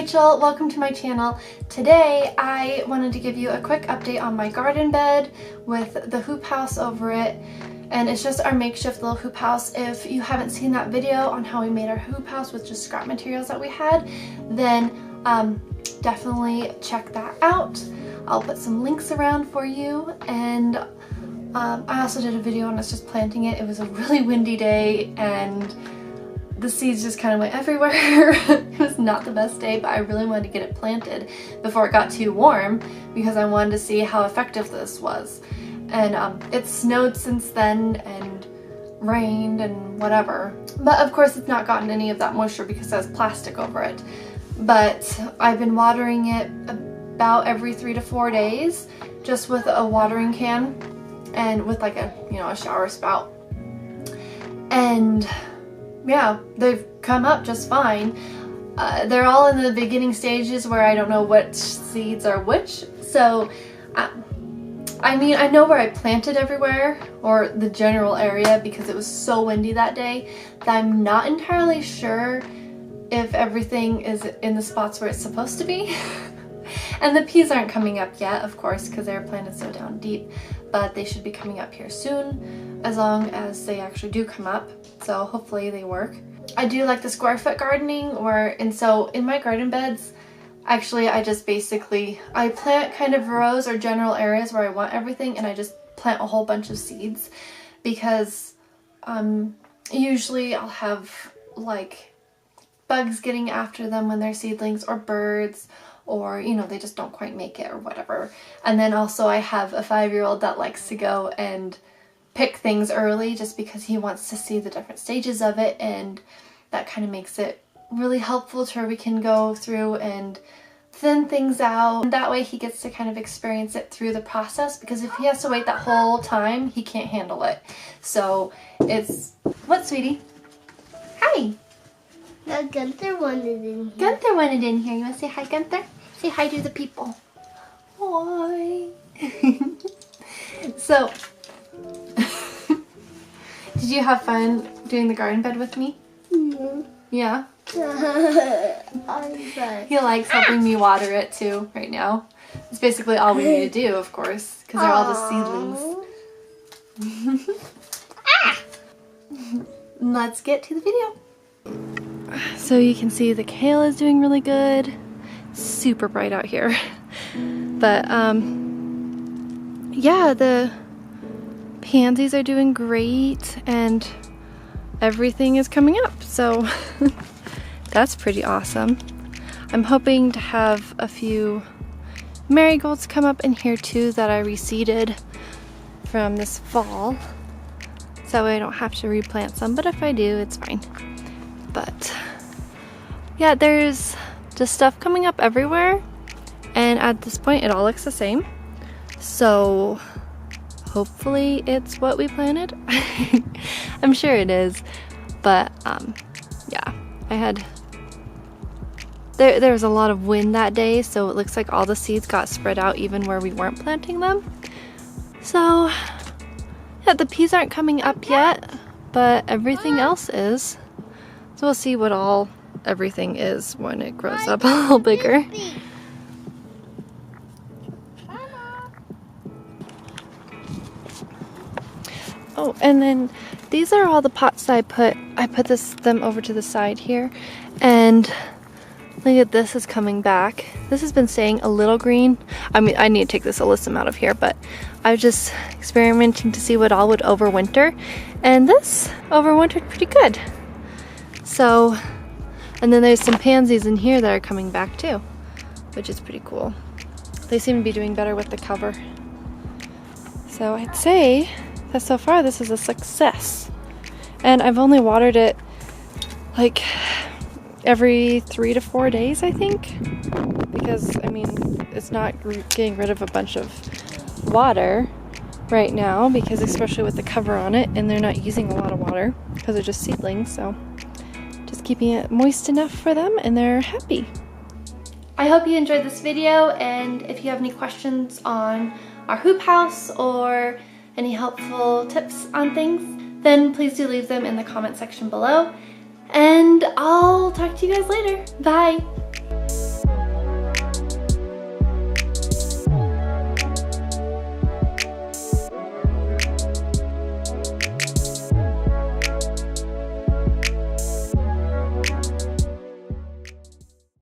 Rachel, welcome to my channel. Today I wanted to give you a quick update on my garden bed with the hoop house over it, and it's just our makeshift little hoop house. If you haven't seen that video on how we made our hoop house with just scrap materials that we had, then definitely check that out. I'll put some links around for you, and I also did a video on us just planting it. It was a really windy day and the seeds just kind of went everywhere. It was not the best day, but I really wanted to get it planted before it got too warm because I wanted to see how effective this was. And it snowed since then and rained and whatever. But of course it's not gotten any of that moisture because it has plastic over it. But I've been watering it about every 3 to 4 days just with a watering can and with like a, a shower spout. And yeah, they've come up just fine. They're all in the beginning stages where I don't know which seeds are which. So, I mean, I know where I planted everywhere, or the general area, because it was so windy that day that I'm not entirely sure if everything is in the spots where it's supposed to be. And the peas aren't coming up yet, of course, because they're planted so down deep, but they should be coming up here soon, as long as they actually do come up. So hopefully they work. I do like the square foot gardening, and so in my garden beds, actually I just I plant kind of rows or general areas where I want everything, and I just plant a whole bunch of seeds because usually I'll have like bugs getting after them when they're seedlings, or birds, or they just don't quite make it or whatever. And then also I have a 5-year-old that likes to go and pick things early just because he wants to see the different stages of it, and that kind of makes it really helpful to where we can go through and thin things out. And that way he gets to kind of experience it through the process, because if he has to wait that whole time, he can't handle it. So it's... What, sweetie? Hi! Gunther wanted in here. Gunther wanted in here. You want to say hi, Gunther? Say hi to the people. Hi! So... Did you have fun doing the garden bed with me? Mm-hmm. Yeah? I'm He likes helping me water it too right now. It's basically all we need to do, of course, because they're all just seedlings. Let's get to the video. So you can see the kale is doing really good. It's super bright out here. But yeah, the pansies are doing great and everything is coming up, so that's pretty awesome. I'm hoping to have a few marigolds come up in here too that I reseeded from this fall, so that way I don't have to replant some, but if I do, it's fine. But yeah, there's just stuff coming up everywhere, and at this point it all looks the same, so hopefully it's what we planted. I'm sure it is, but yeah, there was a lot of wind that day, so it looks like all the seeds got spread out even where we weren't planting them. So yeah, the peas aren't coming up yet, but everything else is. So we'll see what everything is when it grows up a little bigger. Oh, and then these are all the pots I put them over to the side here, and look at this is coming back. This has been staying a little green. I mean, I need to take this alyssum out of here, but I was just experimenting to see what all would overwinter, and this overwintered pretty good. So, and then there's some pansies in here that are coming back too, which is pretty cool. They seem to be doing better with the cover. So I'd say that so far this is a success. And I've only watered it like every 3 to 4 days, I think, because I mean it's not getting rid of a bunch of water right now, because especially with the cover on it, and they're not using a lot of water because they're just seedlings, so just keeping it moist enough for them and they're happy. I hope you enjoyed this video, and if you have any questions on our hoop house or any helpful tips on things, then please do leave them in the comment section below. And I'll talk to you guys later. Bye!